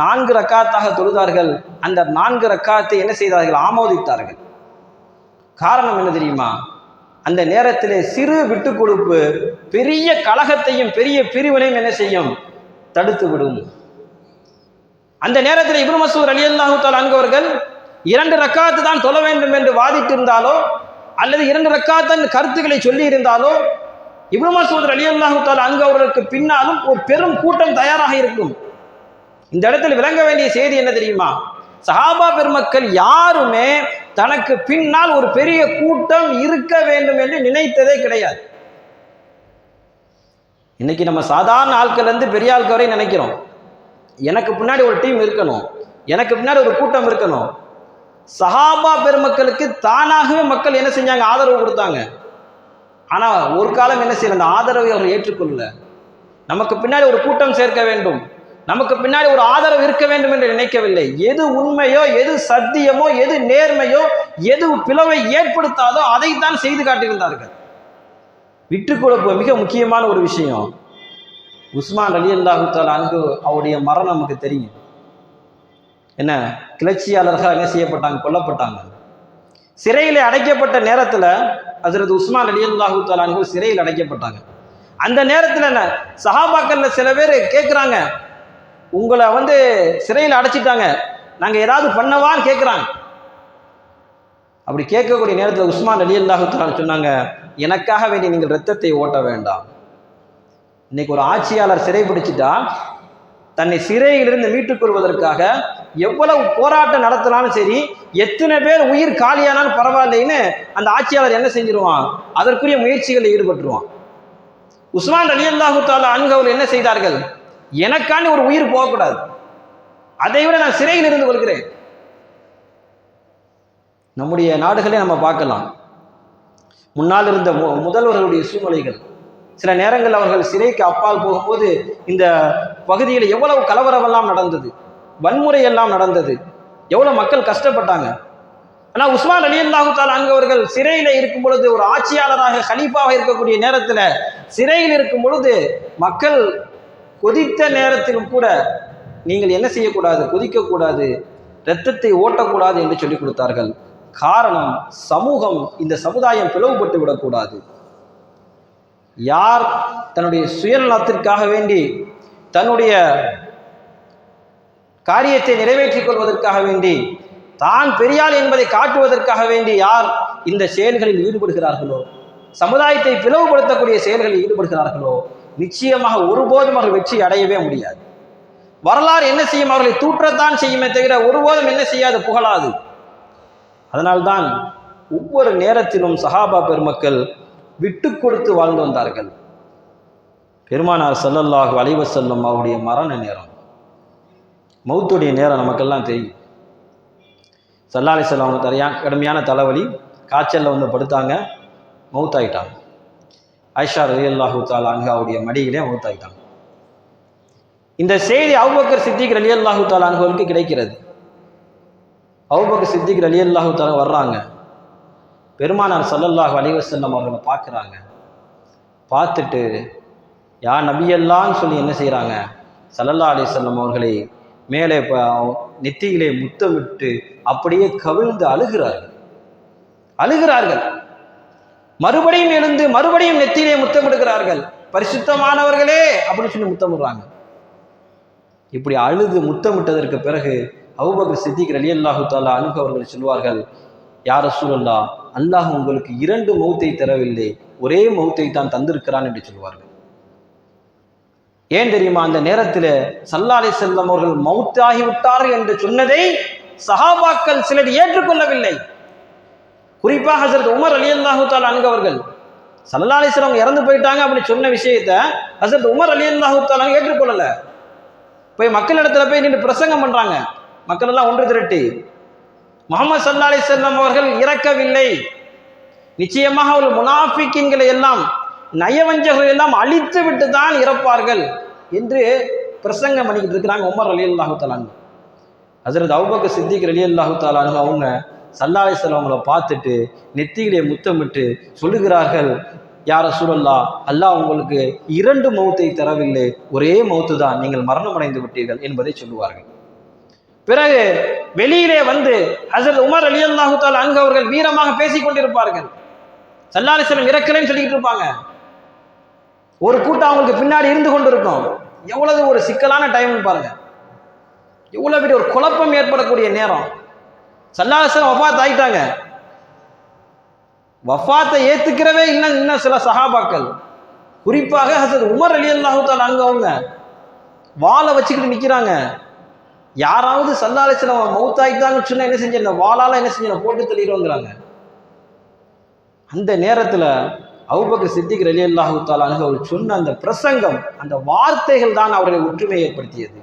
4 ரக்காத்தாக தொழுதார்கள். அந்த 4 ரக்காத்தை என்ன செய்தார்கள், ஆமோதித்தார்கள். காரணம் என்ன தெரியுமா? அந்த நேரத்திலே சிறு விட்டு கொடுப்பு பெரிய கலகத்தையும் பெரிய பிரிவினையும் என்ன செய்யும்? தடுத்து விடும். அந்த நேரத்தில் இப்னு மஸ்ஊத் ரலியல்லாஹு தஆலா அன்ஹு அவர்கள் 2 ரக்காத்து தான் தொழ வேண்டும் என்று வாதிட்டிருந்தாலோ அல்லது 2 ரக்காத் கருத்துக்களை சொல்லி இருந்தாலோ இப்னு மஸ்ஊத் ரலியல்லாஹு தஆலா அன்ஹு அவர்களுக்கு பின்னாலும் ஒரு பெரும் கூட்டம் தயாராக இருக்கும். இந்த இடத்தில் விளங்க வேண்டிய செய்தி என்ன தெரியுமா? சஹாபா பெருமக்கள் யாருமே தனக்கு பின்னால் ஒரு பெரிய கூட்டம் இருக்க வேண்டும் என்று நினைத்ததே கிடையாது. இன்னைக்கு நம்ம சாதாரண ஆட்கள் இருந்து பெரிய ஆட்கள் வரை நினைக்கிறோம், எனக்கு பின்னாடி ஒரு டீம் இருக்கணும், எனக்கு பின்னாடி ஒரு கூட்டம் இருக்கணும். சஹாபா பெருமக்களுக்கு தானாகவே மக்கள் என்ன செஞ்சாங்க? ஆதரவு கொடுத்தாங்க. ஆனா ஒரு காலம் என்ன செய்யல, அந்த ஆதரவை அவர்கள் ஏற்றுக்கொள்ள. நமக்கு பின்னாடி ஒரு கூட்டம் சேர்க்க வேண்டும், நமக்கு பின்னாடி ஒரு ஆதரவு இருக்க வேண்டும் என்று நினைக்கவில்லை. எது உண்மையோ, எது சத்தியமோ, எது நேர்மையோ, எது பிளவை ஏற்படுத்தாதோ அதைத்தான் செய்து காட்டியிருந்தார்கள். விட்டு கொடுப்பு மிக முக்கியமான ஒரு விஷயம். உஸ்மான் ரலியல்லாஹு தஆலா அன்ஹு அவருடைய மரணம் நமக்கு தெரியும். என்ன கிளர்ச்சியாளர்கள் என்ன செய்யப்பட்டாங்க? கொல்லப்பட்டாங்க. சிறையில் அடைக்கப்பட்ட நேரத்தில் ஹஜ்ரத் உஸ்மான் ரலியல்லாஹு தஆலா அன்ஹு சிறையில் அடைக்கப்பட்டாங்க. அந்த நேரத்தில் என்ன சஹாபாக்கள்ல சில பேர் கேட்குறாங்க, உங்களை சிறையில் அடைச்சிட்டாங்க, நாங்கள் ஏதாவது பண்ணவான்னு கேட்குறாங்க. அப்படி கேட்கக்கூடிய நேரத்தில் உஸ்மான் ரலியல்லாஹு தஆலா சொன்னாங்க, எனக்காக வேண்டி நீங்கள் இரத்தத்தை ஓட்ட வேண்டாம். இன்னைக்கு ஒரு ஆட்சியாளர் சிறை பிடிச்சிட்டா தன்னை சிறையிலிருந்து மீட்டுக் கொள்வதற்காக எவ்வளவு போராட்டம் நடத்தினாலும் சரி, எத்தனை பேர் உயிர் காலியானாலும் பரவாயில்லைன்னு அந்த ஆட்சியாளர் என்ன செஞ்சிருவான்? அதற்குரிய முயற்சிகளில் ஈடுபட்டுருவான். உஸ்மான் ரலியல்லாஹு தஆலா அன்ஹு அவர்கள் என்ன செய்தார்கள்? எனக்காண்டி ஒரு உயிர் போகக்கூடாது, அதை விட நான் சிறையில் இருந்து கொள்கிறேன். நம்முடைய நாடுகளே நம்ம பார்க்கலாம், முன்னால் இருந்த முதல்வர்களுடைய சூழ்நிலைகள். சில நேரங்கள் அவர்கள் சிறைக்கு அப்பால் போகும்போது இந்த பகுதியில் எவ்வளவு கலவரம் எல்லாம் நடந்தது, வன்முறை எல்லாம் நடந்தது, எவ்வளவு மக்கள் கஷ்டப்பட்டாங்க. ஆனால் உஸ்மான் ரலியல்லாஹு தஆலா அன்ஹு அவர்கள் சிறையில் இருக்கும் பொழுது, ஒரு ஆட்சியாளராக கலீஃபாவாக இருக்கக்கூடிய நேரத்தில் சிறையில் இருக்கும் பொழுது மக்கள் கொதித்த நேரத்திலும் கூட நீங்கள் என்ன செய்யக்கூடாது? கொதிக்கக்கூடாது, இரத்தத்தை ஓட்டக்கூடாது என்று சொல்லிக் கொடுத்தார்கள். காரணம், சமூகம், இந்த சமுதாயம் பிளவுபட்டு விடக்கூடாது. யார் தன்னுடைய சுயநலத்திற்காக வேண்டி, தன்னுடைய காரியத்தை நிறைவேற்றிக் கொள்வதற்காக வேண்டி, தான் பெரியாள் என்பதை காட்டுவதற்காக வேண்டி யார் இந்த செயல்களில் ஈடுபடுகிறார்களோ, சமுதாயத்தை பிளவுபடுத்தக்கூடிய செயல்களில் ஈடுபடுகிறார்களோ, நிச்சயமாக ஒருபோதும் அவர்கள் வெற்றி அடையவே முடியாது. வரலாறு என்ன செய்யும்? அவர்களை தூற்றத்தான் செய்யுமே தவிர ஒருபோதும் என்ன செய்யாது? புகழாது. அதனால்தான் ஒவ்வொரு நேரத்திலும் சஹாபா பெருமக்கள் விட்டு கொடுத்து வாழ்ந்து வந்தார்கள். பெருமானார் ஸல்லல்லாஹு அலைஹி வஸல்லம் அவருடைய மரண நேரம், மௌத்துடைய நேரம் நமக்கெல்லாம் தெரியும். ஸல்லல்லாஹு அலைஹி வஸல்லம் அவங்க கடுமையான தலைவலி, காய்ச்சலில் படுத்தாங்க, மௌத்தாயிட்டாங்க. ஆயிஷா ரலியல்லாஹு தஆலா அன்ஹாவுடைய மடியிலே மௌத்தாயிட்டாங்க. இந்த செய்தி அபூபக்கர் சித்திக் ரலியல்லாஹு தஆலா அன்ஹுவுக்கு கிடைக்கிறது. அபூபக்கர் சித்திக் ரலியல்லாஹு தஆலா வர்றாங்க, பெருமானார் ஸல்லல்லாஹு அலைஹி வஸல்லம் அவர்களை பார்க்குறாங்க. பார்த்துட்டு யா நபியல்லான்னு சொல்லி என்ன செய்கிறாங்க? ஸல்லல்லாஹு அலைஹி வஸல்லம் அவர்களை மேலே நெத்தியிலே முத்தமிட்டு அப்படியே கவிழ்ந்து அழுகிறார்கள். மறுபடியும் எழுந்து மறுபடியும் நெத்தியிலே முத்தமிடுகிறார்கள். பரிசுத்தமானவர்களே அப்படின்னு சொல்லி முத்தமிடுறாங்க. இப்படி அழுது முத்தமிட்டதற்கு பிறகு அபூபக்கர் சித்திக் ரலியல்லாஹு தஆலா அன்ஹு அவர்கள் சொல்வார்கள், யா ரசூலல்லாஹ், அல்லாஹ் உங்களுக்கு 2 மௌத்தை தரவில்லை, ஒரே மௌத்தை தான் தந்திருக்கிறான் என்று சொல்வார்கள். ஏன் தெரியுமா? அந்த நேரத்தில் ஸல்லல்லாஹு அலைஹி வஸல்லம் அவர்கள் மௌத்தாகிவிட்டார்கள் என்று சொன்னதை சஹாபாக்கள் சிலர் ஏற்றுக்கொள்ளவில்லை. குறிப்பாக ஹஜ்ரத் உமர் ரலியல்லாஹு தஆலா அன்ஹு அவர்கள் ஸல்லல்லாஹு அலைஹி வஸல்லம் இறந்து போயிட்டாங்க அப்படின்னு சொன்ன விஷயத்தை ஹஜ்ரத் உமர் ரலியல்லாஹு தஆலா ஏற்றுக்கொள்ளல. போய் மக்களிடத்துல போய் நின்று பிரசங்கம் பண்றாங்க. மக்கள் எல்லாம் ஒன்று திரட்டி, முஹம்மது ஸல்லல்லாஹு அலைஹி வஸல்லம் அவர்கள் இறக்கவில்லை, நிச்சயமாக அவர்கள் முனாஃபிக்கீன்களை எல்லாம், நயவஞ்சகர்கள் எல்லாம் அழித்து விட்டு தான் இறப்பார்கள் என்று பிரசங்கம் பண்ணிக்கிட்டு இருக்கிறாங்க உமர் ரலியல்லாஹு தஆலா அன்ஹு. ஹஜ்ரத் அபூபக்கர் சித்திக் ரலியல்லாஹு தஆலா அன்ஹு அவங்க ஸல்லல்லாஹு அலைஹி வஸல்லம் அவங்களை பார்த்துட்டு நெத்தியிலே முத்தமிட்டு சொல்லுகிறார்கள், யா ரசூலல்லாஹ், அல்லாஹ் உங்களுக்கு 2 மௌத்தை தரவில்லை, ஒரே மௌத்து தான், நீங்கள் மரணம் அடைந்து விட்டீர்கள் என்பதை சொல்லுவார்கள். பிறகு வெளியிலே வந்து ஹஸரத் உமர் ரலியல்லாஹு தஆலா அன்ஹு அவர்கள் வீரமாக பேசிக் கொண்டிருப்பார்கள். ஸல்லல்லாஹு அலைஹி வஸல்லம் இறக்கலைன்னு சொல்லிட்டு இருப்பாங்க. ஒரு கூட்டம் அவங்களுக்கு பின்னாடி இருந்து கொண்டிருக்கும். எவ்வளவு ஒரு சிக்கலான டைம் பாருங்க, எவ்வளவு பெரிய ஒரு குழப்பம் ஏற்படக்கூடிய நேரம். ஸல்லல்லாஹு அலைஹி வஸல்லம் வஃபாத் ஆயிட்டாங்க. வஃபாத்தை ஏத்துக்கிறவே இன்னும் சில சஹாபாக்கள், குறிப்பாக ஹஸரத் உமர் ரலியல்லாஹு தஆலா அன்ஹு அவங்க வாளை வச்சுக்கிட்டு நிக்கிறாங்க. யாராவது ஸல்லல்லாஹு அலைஹி வஸல்லம் மௌத்தாயிட்டாங்கன்னு சொன்னா என்ன செஞ்ச, இந்த வாளால என்ன செஞ்ச போட்டு தள்ளிடுவாங்கிறாங்க. அந்த நேரத்தில் அபூபக்கர் சித்திக் ரலியல்லாஹு தஆலா அன்ஹு அவர் சொன்ன அந்த பிரசங்கம், அந்த வார்த்தைகள் தான் அவர்களை ஒற்றுமையை ஏற்படுத்தியது.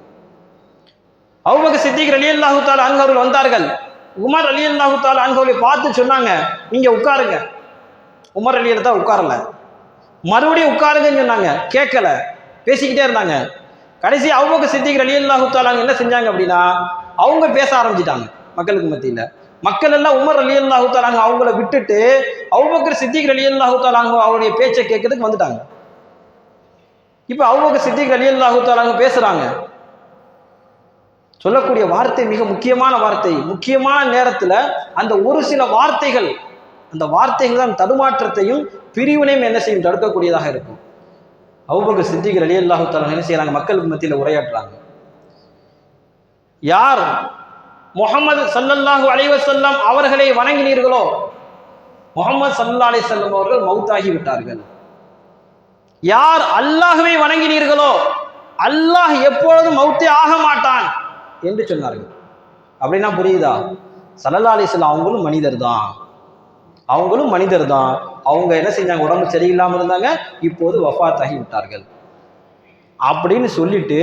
அபூபக்கர் சித்திக் ரலியல்லாஹு தஆலா அன்ஹு அவர்கள் வந்தார்கள். உமர் ரலியல்லாஹு தஆலா அன்ஹு அவர்களை பார்த்து சொன்னாங்க, நீங்க உட்காருங்க. உமர் ரலியல்லாஹு தஆலா உட்காரல, மறுபடியும் உட்காருங்கன்னு சொன்னாங்க. கேட்கல, பேசிக்கிட்டே இருந்தாங்க. கடைசி அபூபக்கர் சித்திக் ரலியல்லாஹு தஆலா என்ன செஞ்சாங்க அப்படின்னா, அவங்க பேச ஆரம்பிச்சிட்டாங்க மக்களுக்கு மத்தியில். மக்கள் எல்லாம் உமர் ரலியல்லாஹு தஆலா அவங்கள விட்டுட்டு அபூபக்கர் சித்திக் ரலியல்லாஹு தஆலா அவருடைய பேச்சை கேட்கறதுக்கு வந்துட்டாங்க. இப்போ அபூபக்கர் சித்திக் ரலியல்லாஹு தஆலா பேசுறாங்க. சொல்லக்கூடிய வார்த்தை மிக முக்கியமான வார்த்தை. முக்கியமான நேரத்தில் அந்த ஒரு சில வார்த்தைகள், அந்த வார்த்தைகள் தான் தடுமாற்றத்தையும் பிரிவினையும் என்ன செய்யும், தடுக்கக்கூடியதாக இருக்கும். அபூபக்கர் சித்திக் ரலியல்லாஹு தஆலா என்ன செய்யறாங்க, மக்களுக்கு மத்தியில் உரையாற்றுறாங்க. யார் முஹம்மது ஸல்லல்லாஹு அலைஹி வஸல்லம் அவர்களை வணங்கினீர்களோ, முஹம்மது ஸல்லல்லாஹு அலைஹி வஸல்லம் அவர்கள் மௌத்தாகி விட்டார்கள். யார் அல்லாஹ்வை வணங்கினீர்களோ, அல்லாஹ் எப்பொழுதும் மௌத்தே ஆக மாட்டான் என்று சொன்னார்கள். அப்படின்னா புரியுதா? ஸல்லல்லாஹு அலைஹி வஸல்லம் அவங்களும் மனிதர் தான், அவங்களும் மனிதர் தான். அவங்க என்ன செஞ்சாங்க, உடம்பு சரியில்லாமல் இருந்தாங்க, இப்போது வஃபாத் ஆகி விட்டார்கள் அப்படின்னு சொல்லிட்டு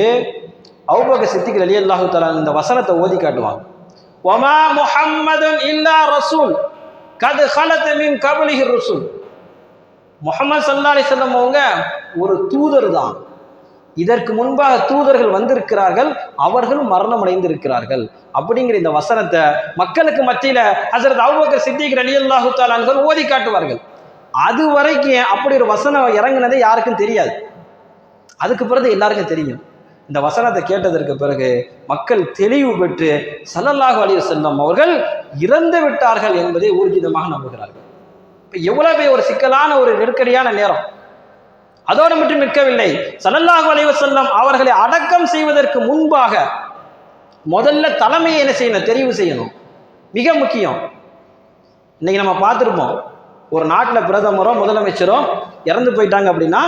அபூபக்கர் சித்திக் ரலியல்லாஹு தஆலா இந்த வசனத்தை ஓதி காட்டுவாங்க. வமா முஹம்மதுன் இல்லா ரசூல் கத் ஹலத் மின் கப்லிஹி ருசுல். முஹம்மது ஸல்லல்லாஹு அலைஹி வஸல்லம் அவங்க ஒரு தூதர் தான், இதற்கு முன்பாக தூதர்கள் வந்திருக்கிறார்கள், அவர்களும் மரணம் அடைந்திருக்கிறார்கள் அப்படிங்கிற இந்த வசனத்தை மக்களுக்கு மத்தியில ஹஸரத் அபூபக்கர் சித்திக் ரலியல்லாஹு தஆலா அன்ஹு ஓதி காட்டுவார்கள். அது வரைக்கும் அப்படி ஒரு வசனம் இறங்குனதே யாருக்கும் தெரியாது. அதுக்கு பிறகு எல்லாருக்கும் தெரியும். இந்த வசனத்தை கேட்டதற்கு பிறகு மக்கள் தெளிவு பெற்று ஸல்லல்லாஹு அலைஹி வஸல்லம் அவர்கள் இறந்து விட்டார்கள் என்பதை ஊர்ஜிதமாக நம்புகிறார்கள். இப்போ எவ்வளவு ஒரு சிக்கலான ஒரு நெருக்கடியான நேரம். அதோடு மட்டும் நிற்கவில்லை, ஸல்லல்லாஹு அலைஹி வஸல்லம் அவர்களை அடக்கம் செய்வதற்கு முன்பாக முதல்ல தலைமையை என்ன செய்யணும், தெரிவு செய்யணும். மிக முக்கியம். இன்னைக்கு நம்ம பார்த்துருப்போம், ஒரு நாட்டில் பிரதமரோ முதலமைச்சரோ இறந்து போயிட்டாங்க அப்படின்னா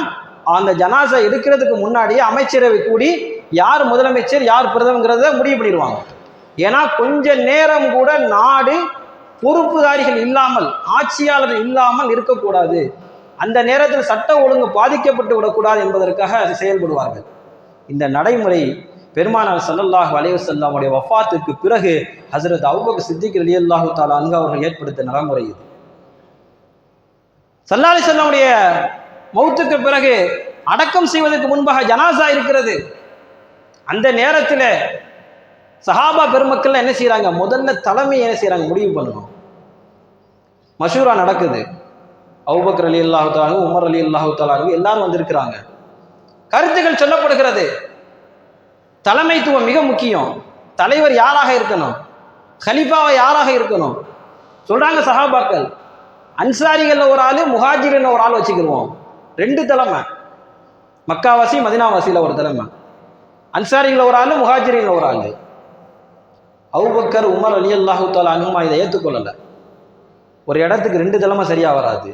அந்த ஜனாசா எடுக்கிறதுக்கு முன்னாடியே அமைச்சரவை கூடி யார் முதலமைச்சர் யார் பிரதமங்கிறத முடிவு பண்ணிடுவாங்க. ஏன்னா கொஞ்ச நேரம் கூட நாடு பொறுப்புதாரிகள் இல்லாமல், ஆட்சியாளர் இல்லாமல் இருக்கக்கூடாது, அந்த நேரத்தில் சட்ட ஒழுங்கு பாதிக்கப்பட்டு விடக்கூடாது என்பதற்காக செயல்படுவார்கள். இந்த நடைமுறை பெருமானார் ஸல்லல்லாஹு அலைஹி வஸல்லம் உடைய வஃபாத்துக்கு பிறகு ஹஸரத் அபூபக்கர் சித்திக் ரலியல்லாஹு தஆலா அன்ஹு அவர்கள் ஏற்படுத்திய நடைமுறை இது. ஸல்லல்லாஹு அலைஹி வஸல்லம் உடைய மௌத்துக்கு பிறகு அடக்கம் செய்வதற்கு முன்பாக ஜனாசா இருக்கிறது. அந்த நேரத்தில் சஹாபா பெருமக்கள் என்ன செய்யறாங்க, முதல்ல தலைமை என்ன செய்யறாங்க, முடிவு பண்ணணும். மஷூரா நடக்குது. அபூபக்கர் ரலியல்லாஹு தஆலா, உமர் ரலியல்லாஹு தஆலா எல்லாரும் வந்திருக்கிறாங்க. கருத்துக்கள் சொல்லப்படுகிறது. தலைமைத்துவம் மிக முக்கியம். தலைவர் யாராக இருக்கணும், கலீஃபாவை யாராக இருக்கணும் சொல்றாங்க சஹாபாக்கள். அன்சாரிகள்ல ஒரு ஆளு, முஹாஜிரின் ஒரு ஆள் வச்சுக்கிடுவோம். ரெண்டு தலைமை, மக்காவாசி மதினாவாசியில் ஒரு தலைமை. அன்சாரிகள் ஒரு ஆளு, முஹாஜிரின் ஒரு ஆளு. அபூபக்கர் உமர் ரலியல்லாஹு தஆலா அன்ஹுமா இதை ஏற்றுக்கொள்ளலை. ஒரு இடத்துக்கு ரெண்டு தலைமை சரியா வராது.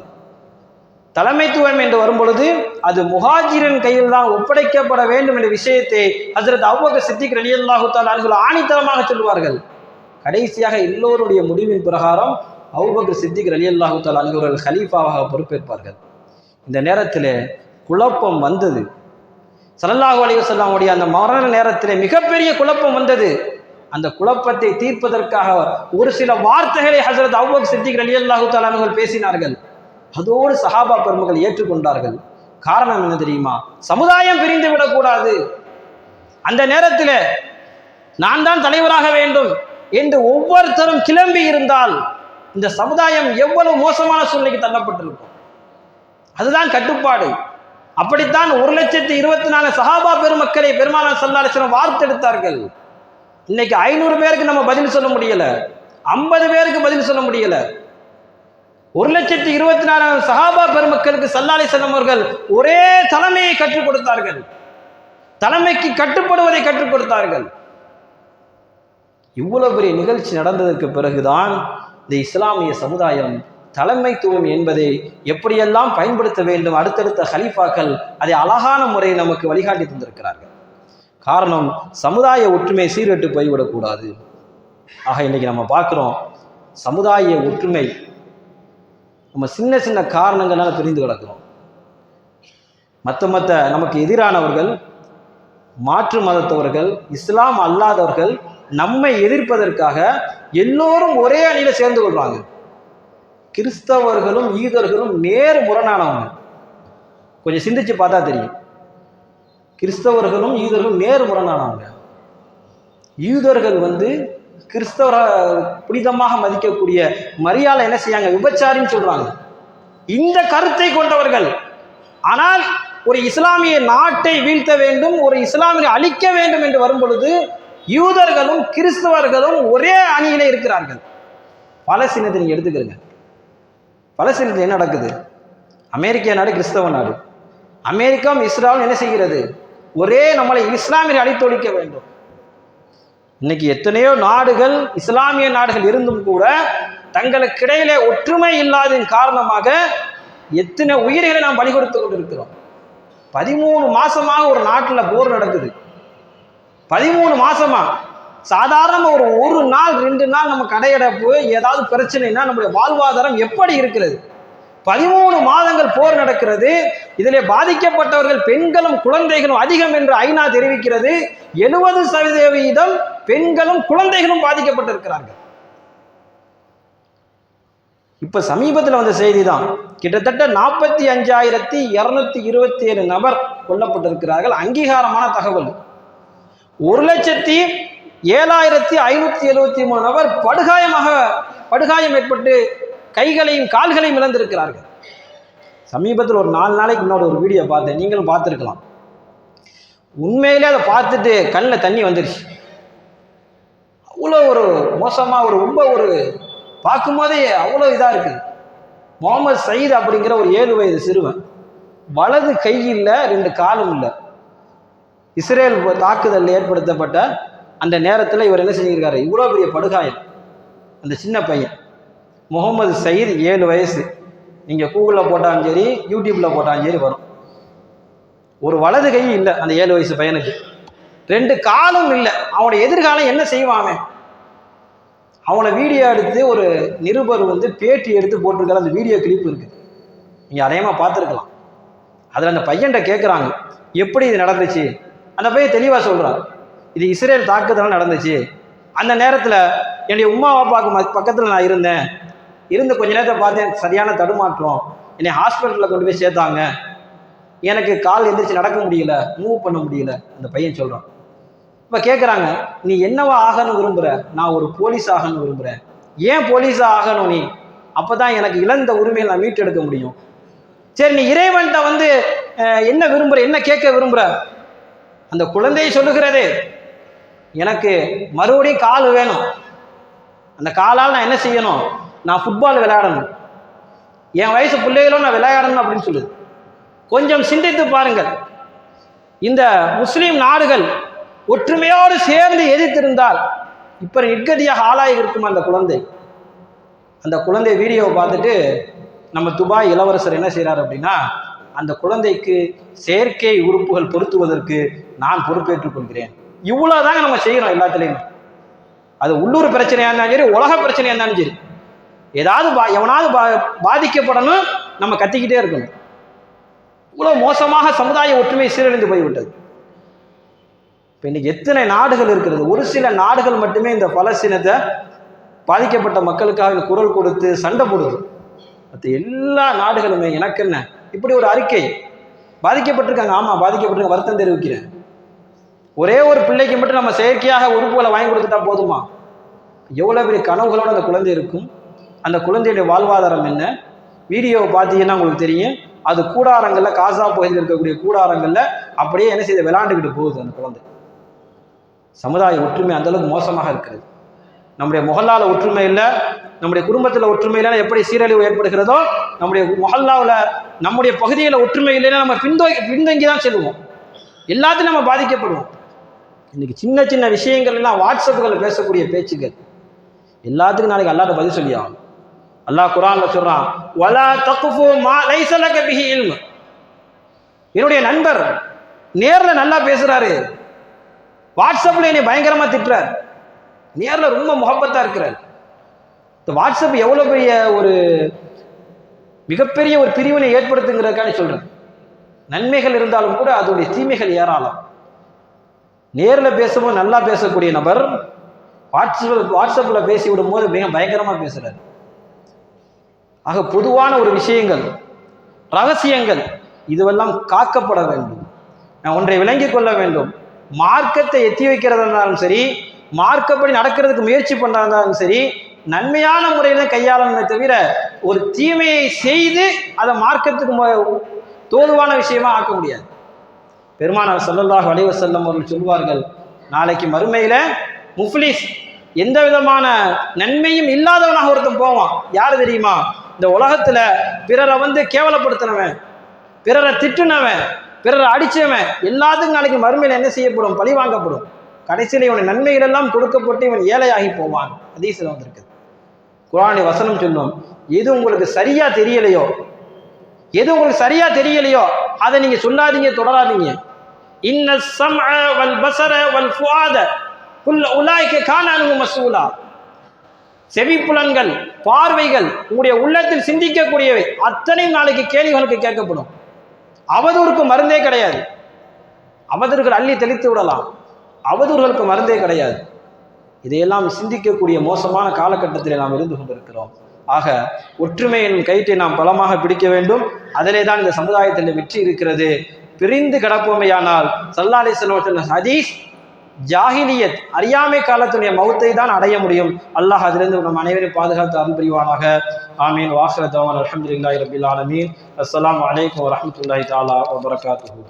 தலைமைத்துவம் என்று வரும் பொழுது அது முஹாஜிரின் கையில் தான் ஒப்படைக்கப்பட வேண்டும் என்ற விஷயத்தை ஹஸரத் அபூபக்கர் சித்திக் ரலியல்லாஹு தஆலா அன்ஹு ஆணித்தரமாக சொல்வார்கள். கடைசியாக எல்லோருடைய முடிவின் பிரகாரம் அபூபக்கர் சித்திக் ரலியல்லாஹு தஆலா அன்ஹு அவர்கள் கலீஃபாவாக பொறுப்பேற்பார்கள். இந்த நேரத்தில் குழப்பம் வந்தது. ஸல்லல்லாஹு அலைஹி வஸல்லம் உடைய அந்த மரண நேரத்தில் மிகப்பெரிய குழப்பம் வந்தது. அந்த குழப்பத்தை தீர்ப்பதற்காக ஒரு சில வார்த்தைகளை ஹஸரத் அபூபக்கர் சித்திக் ரலியல்லாஹு தஆலா அன்ஹு பேசினார்கள். அதோடு சஹாபா பெருமக்கள் ஏற்றுக்கொண்டார்கள். காரணம் என்ன தெரியுமா? சமுதாயம் பிரிந்து விடக்கூடாது, அந்த நேரத்தில் நான் தான் தலைவராக வேண்டும் என்று ஒவ்வொருத்தரும் கிளம்பி இருந்தால் இந்த சமுதாயம் எவ்வளவு மோசமான சூழ்நிலைக்கு தள்ளப்பட்டிருக்கும். அதுதான் கட்டுப்பாடு. அப்படித்தான் 1,24,000 சஹாபா பெருமக்களை பெருமானார் ஸல்லல்லாஹு அலைஹி வஸல்லம் வார்த்தெடுத்தார்கள். இன்னைக்கு 500 பேருக்கு நம்ம பதில் சொல்ல முடியல, 50 பேருக்கு பதில் சொல்ல முடியல. 1,24,000 சஹாபா பெருமக்களுக்கு ஸல்லல்லாஹு அலைஹி வஸல்லம் அவர்கள் ஒரே தலைமையை கற்றுக் கொடுத்தார்கள், தலைமைக்கு கட்டுப்படுவதை கற்றுக் கொடுத்தார்கள். இவ்வளவு பெரிய நிகழ்ச்சி நடந்ததற்கு பிறகுதான் இந்த இஸ்லாமிய சமுதாயம் தலைமைத்துவம் என்பதை எப்படியெல்லாம் பயன்படுத்த வேண்டும், அடுத்தடுத்த ஹலீஃபாக்கள் அதை அழகான முறையில் நமக்கு வழிகாட்டி தந்திருக்கிறார்கள். காரணம், சமுதாய ஒற்றுமை சீர்கெட்டு போய்விடக்கூடாது. ஆக இன்னைக்கு நம்ம பார்க்குறோம், சமுதாய ஒற்றுமை நம்ம சின்ன சின்ன காரணங்களால பிரிந்து கிடக்கிறோம். மற்ற நமக்கு எதிரானவர்கள், மாற்று மதத்தவர்கள், இஸ்லாம் அல்லாதவர்கள் நம்மை எதிர்ப்பதற்காக எல்லோரும் ஒரே அணியில சேர்ந்து கொள்றாங்க. கிறிஸ்தவர்களும் யூதர்களும் நேர் முரணானவங்க. கொஞ்சம் சிந்திச்சு பார்த்தா தெரியும். கிறிஸ்தவர்களும் யூதர்களும் நேர் முரணானவங்க. யூதர்கள் கிறிஸ்தவ புனிதமாக மதிக்கக்கூடிய மரியாதை என்ன செய்யாங்க, விபச்சாரின்னு சொல்றாங்க. இந்த கருத்தை கொண்டவர்கள். ஆனால் ஒரு இஸ்லாமிய நாட்டை வீழ்த்த வேண்டும், ஒரு இஸ்லாமியை அழிக்க வேண்டும் என்று வரும் பொழுது யூதர்களும் கிறிஸ்தவர்களும் ஒரே அணியில இருக்கிறார்கள். பாலஸ்தீனத்தை நீங்க எடுத்துக்கிறீங்க. பாலஸ்தீனத்தில் என்ன நடக்குது? அமெரிக்கா நாடு கிறிஸ்தவ நாடு. அமெரிக்காவும் இஸ்ரேலும் என்ன செய்கிறது? ஒரே நம்மளை இஸ்லாமியரை அழித்தொழிக்க வேண்டும். இன்னைக்கு எத்தனையோ நாடுகள், இஸ்லாமிய நாடுகள் இருந்தும் கூட தங்களுக்கு இடையிலே ஒற்றுமை இல்லாததன் காரணமாக எத்தனை உயிர்களை நாம் பலி கொடுத்து கொண்டிருக்கிறோம். 13 மாசமாக ஒரு நாட்டில் போர் நடக்குது. 13 மாசமா சாதாரண ஒரு நாள் 2 நாள் நம்ம கடையடைப்பு ஏதாவது பிரச்சனைனா நம்முடைய வாழ்வாதாரம் எப்படி இருக்கிறது? 13 மாதங்கள் போர் நடக்கிறது. இதிலே பாதிக்கப்பட்டவர்கள் பெண்களும் குழந்தைகளும் அதிகம் என்று ஐநா தெரிவிக்கிறது. 70% பெண்களும் குழந்தைகளும் பாதிக்கப்பட்டிருக்கிறார்கள். இப்ப சமீபத்தில் வந்த செய்தி தான், கிட்டத்தட்ட 45,227 நபர் கொல்லப்பட்டிருக்கிறார்கள். அங்கீகாரமான தகவல். 1,07,573 நபர் படுகாயம் ஏற்பட்டு கைகளையும் கால்களையும் இழந்திருக்கிறார்கள். சமீபத்தில் ஒரு 4 நாளைக்கு முன்னாடி ஒரு வீடியோ பார்த்தேன், நீங்களும் பார்த்துருக்கலாம். உண்மையிலே அதை பார்த்துட்டு கண்ணில் தண்ணி வந்துருச்சு. அவ்வளோ ஒரு மோசமா, ரொம்ப பார்க்கும்போதே அவ்வளோ இதாக இருக்குது. முகமது சயீத் அப்படிங்கிற ஒரு 7 வயது சிறுவன், வலது கை இல்லை, 2 காலும் இல்லை. இஸ்ரேல் தாக்குதல் ஏற்படுத்தப்பட்ட அந்த நேரத்தில் இவர் என்ன செஞ்சிருக்காரு? இவ்வளோ பெரிய படுகாயம். அந்த சின்ன பையன் முகமது சயீத் 7 வயசு. நீங்கள் கூகுளில் போட்டாலும் சரி, யூடியூப்பில் போட்டாலும் சரி வரும். ஒரு வலது கை இல்லை அந்த 7 வயசு பையனுக்கு, 2 காலும் இல்லை. அவனுடைய எதிர்காலம் என்ன செய்வான்? அவனை வீடியோ எடுத்து ஒரு நிருபர் பேட்டி எடுத்து போட்டிருக்கிற அந்த வீடியோ கிளிப் இருக்குது, நீங்கள் அதையமாக பார்த்துருக்கலாம். அதில் அந்த பையன்கிட்ட கேட்குறாங்க, எப்படி இது நடந்துச்சு? அந்த பையன் தெளிவாக சொல்கிறான், இது இஸ்ரேல் தாக்குதல் நடந்துச்சு. அந்த நேரத்தில் என்னுடைய உம்மா அப்பாவுக்கு பக்கத்தில் நான் இருந்து கொஞ்ச நேரத்தை பார்த்தேன், சரியான தடுமாற்றம். என்னை ஹாஸ்பிட்டலில் கொண்டு போய் சேர்த்தாங்க. எனக்கு கால் எந்திரிச்சு நடக்க முடியல, மூவ் பண்ண முடியல. அந்த பையன் சொல்கிறான். இப்போ கேட்குறாங்க, நீ என்னவா ஆகணும்னு விரும்புகிற? நான் ஒரு போலீஸ் ஆகணும்னு விரும்புகிறேன். ஏன் போலீஸாக ஆகணும் நீ? அப்போ தான் எனக்கு இழந்த உரிமையை நான் மீட்டெடுக்க முடியும். சரி, நீ இறைவன்கிட்ட என்ன விரும்புகிற, என்ன கேட்க விரும்புகிற? அந்த குழந்தையை சொல்லுகிறதே, எனக்கு மறுபடியும் கால் வேணும். அந்த காலால் நான் என்ன செய்யணும்? நான் ஃபுட்பால் விளையாடணும். என் வயசு பிள்ளைகளும் நான் விளையாடணும் அப்படின்னு சொல்லுது. கொஞ்சம் சிந்தித்து பாருங்கள். இந்த முஸ்லீம் நாடுகள் ஒற்றுமையோடு சேர்ந்து எதிர்த்திருந்தால் இப்ப நிர்கதியாக ஆளாகி இருக்கும் அந்த குழந்தை வீடியோவை பார்த்துட்டு நம்ம துபாய் இளவரசர் என்ன செய்யறாரு அப்படின்னா, அந்த குழந்தைக்கு செயற்கை உறுப்புகள் பொருத்துவதற்கு நான் பொறுப்பேற்றுக் கொள்கிறேன். இவ்வளவுதாங்க நம்ம செய்யறோம் எல்லாத்துலேயும். அது உள்ளூர் பிரச்சனையா இருந்தாலும் சரி, உலக பிரச்சனையா இருந்தாலும் சரி, ஏதாவது எவனாவது பாதிக்கப்படணும், நம்ம கத்திக்கிட்டே இருக்கணும். இவ்வளவு மோசமாக சமுதாய ஒற்றுமை சீரழிந்து போய்விட்டது. இப்போ இன்னைக்கு எத்தனை நாடுகள் இருக்கிறது? ஒரு சில நாடுகள் மட்டுமே இந்த பலஸ்தீனத்தை பாதிக்கப்பட்ட மக்களுக்காக குரல் கொடுத்து சண்டை போடுது. மற்ற எல்லா நாடுகளுமே எனக்கு என்ன இப்படி ஒரு அறிக்கை, பாதிக்கப்பட்டிருக்காங்க, ஆமாம் பாதிக்கப்பட்டிருக்க, வருத்தம் தெரிவிக்கிறேன். ஒரே ஒரு பிள்ளைக்கு மட்டும் நம்ம செயற்கையாக உறுப்புகளை வாங்கி கொடுத்துட்டா போதுமா? எவ்வளோ பெரிய கனவுகளோடு அந்த குழந்தை இருக்கும். அந்த குழந்தையுடைய வாழ்வாதாரம் என்ன? வீடியோவை பார்த்தீங்கன்னா உங்களுக்கு தெரியும். அது கூடாரங்களில், காசா பகுதியில் இருக்கக்கூடிய கூடாரங்களில் அப்படியே என்ன செய்ய விளையாண்டுக்கிட்டு போகுது அந்த குழந்தை. சமுதாய ஒற்றுமை அந்த அளவுக்கு மோசமாக இருக்கிறது. நம்முடைய முஹல்லால ஒற்றுமை இல்லை, நம்முடைய குடும்பத்தில் ஒற்றுமை இல்லைன்னா எப்படி சீரழிவு ஏற்படுகிறதோ, நம்முடைய முஹல்லாவில் நம்முடைய பகுதியில் ஒற்றுமை இல்லைன்னா நம்ம பின்தங்கி தான் செல்வோம். எல்லாத்தையும் நம்ம பாதிக்கப்படுவோம். இன்னைக்கு சின்ன சின்ன விஷயங்கள் எல்லாம் வாட்ஸ்அப்புகளில் பேசக்கூடிய பேச்சுகள் எல்லாத்துக்கும் நாளைக்கு அல்லாஹ்ட்ட பதில் சொல்லி ஆகணும். அல்லாஹ் குர்ஆன்ல சொல்றான், வலா தக்ஃபு மா லைஸ லக பிஹி இல்ம். என்னுடைய நண்பர் நேர்ல நல்லா பேசுறாரு, வாட்ஸ்அப்ல என்னை பயங்கரமா திட்டுறாரு, நேர்ல ரொம்ப முகப்பத்தா இருக்கிறார். இந்த வாட்ஸ்அப் எவ்வளவு பெரிய ஒரு மிகப்பெரிய ஒரு பிரிவினை ஏற்படுத்துங்கிறதுக்காக சொல்றேன். நன்மைகள் இருந்தாலும் கூட அதோடைய தீமைகள் ஏராளம். நேரில் பேசும்போது நல்லா பேசக்கூடிய நபர் வாட்ஸ்அப்ல பேசி விடும் போது மிக பயங்கரமா பேசுறாரு. ஆக பொதுவான ஒரு விஷயங்கள், ரகசியங்கள் இதுவெல்லாம் காக்கப்பட வேண்டும். நான் ஒன்றை விளங்கிக் கொள்ள வேண்டும். மார்க்கத்தை எத்தி வைக்கிறதா இருந்தாலும் சரி, மார்க்கப்படி நடக்கிறதுக்கு முயற்சி பண்றதாலும் சரி, நன்மையான முறையில் கையாளணுமே தவிர ஒரு தீமையை செய்து அதை மார்க்கத்துக்கு தோதுவான விஷயமா ஆக்க முடியாது. பெருமானார் ஸல்லல்லாஹு அலைஹி வஸல்லம் அவர்கள் சொல்வார்கள், நாளைக்கு மறுமையில முஃப்லிஸ், எந்த விதமான நன்மையும் இல்லாதவனாக ஒருத்தன் போவான். யாரு தெரியுமா? இந்த உலகத்துல பிறரை கேவலப்படுத்தினவன், பிறரை திட்டுனவன், பிறரை அடிச்சவன், எல்லாத்துக்கும் நாளைக்கு மறுமையில என்ன செய்யப்படும்? பழி வாங்கப்படும். கடைசியில் இவன் நன்மைகள் எல்லாம் கொடுக்கப்பட்டு இவன் ஏழையாகி போவான். ஹதீஸ்ல வந்திருக்கு. குர்ஆனுடைய வசனம் சொல்லும், எது உங்களுக்கு சரியா தெரியலையோ அதை நீங்க சொல்லாதீங்க, தொடராதீங்க. இன்ன ஸம்அ வல் பஸர வல் ஃபுஆத குல் உலாயிக கான அன்ஹு மஸ்ஊலா. செவிப்புலன்கள், பார்வைகள், உங்களுடைய உள்ளத்தில் சிந்திக்கக்கூடியவை அத்தனையும் நாளைக்கு கேள்விகளுக்கு கேட்கப்படும். அவதூறுக்கு மருந்தே கிடையாது. அவதூறுகள் அள்ளி தெளித்து விடலாம், அவதூறுகளுக்கு மருந்தே கிடையாது. இதையெல்லாம் சிந்திக்கக்கூடிய மோசமான காலகட்டத்தில் நாம் இருந்து கொண்டிருக்கிறோம். ஆக ஒற்றுமையின் கயிற்றை நாம் பலமாக பிடிக்க வேண்டும். அதிலே தான் இந்த சமுதாயத்தில் வெற்றி இருக்கிறது. பிரிந்து கிடப்போமையானால் ஸல்லல்லாஹு அலைஹி வஸல்லம் ஹதீஸ், ஜாஹிலியத் அறியாமை காலத்துடைய மௌத்தை தான் அடைய முடியும். அல்லாஹ் அதிலிருந்து நம் அனைவரையும் பாதுகாத்து அருள் புரிவானாக. ஆமீன். வாஹிர தஅவானா அல்ஹம்துலில்லாஹி ரப்பில் ஆலமீன். அஸ்ஸலாமு அலைக்கும் வரஹ்மத்துல்லாஹி தஆலா வபரகாத்துஹு.